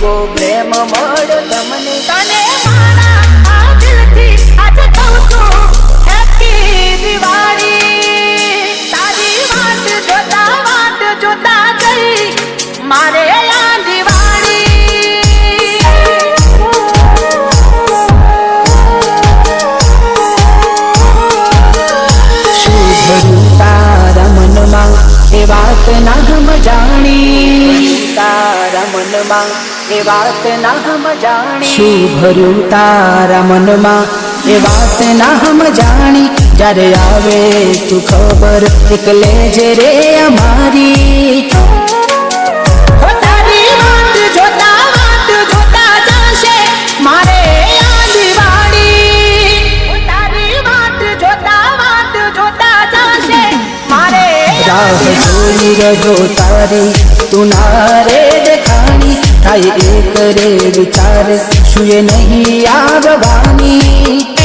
એવો પ્રેમ મળ્યો તમને તને મારા આ દિલથી આજે કહું છું હેપી દિવાળી તારી વાત જોતા ગઈ મારે આ દિવાળી શું ભર્યું તારા મનમાં એ વાત ના હમ જાણી તારા મનમાં એ વાત ના હમ જાણી શું ભર્યું તારા મનમાં એ વાત ના હમ જાણી જ્યારે આવે તું ખબર એકલે જે રે અમારી તારી વાત જોતા જશે મારે આ દિવાળી તારી વાત જોતા જશે મારે રાહ જોઈ રહ્યો તારી તું ના રે દેખાણી થાય એક રે વિચાર શું એ નહીં આવવાની